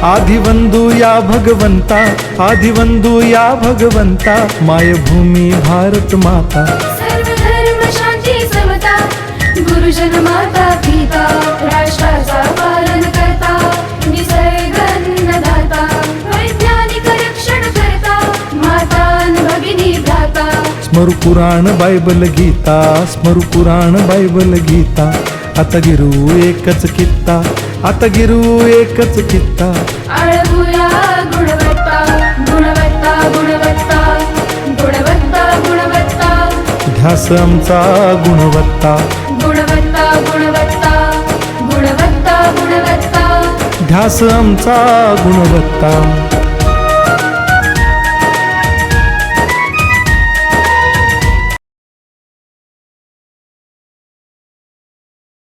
आदिवंदू या भगवंता, आदिवंदू या भगवंता, मायभूमी भारत माता। सर्व धर्म शांती समता, गुरुजन माता पिता, राष्ट्राचा पालन करता, निसर्ग अन्नदाता, वैज्ञानिक रक्षण करता, माता भगिनी भ्राता। स्मरू पुराण बायबल गीता, स्मरू पुराण बायबल गीता, आता गिरू एकच कित्ता, आता गिरू एकच कित्ता। आळवूया गुणवत्ता, गुणवत्ता, गुणवत्ता, गुणवत्ता, गुणवत्ता, ध्यास आमचा गुणवत्ता, गुणवत्ता, गुणवत्ता, गुणवत्ता, गुणवत्ता, ध्यास आमचा गुणवत्ता।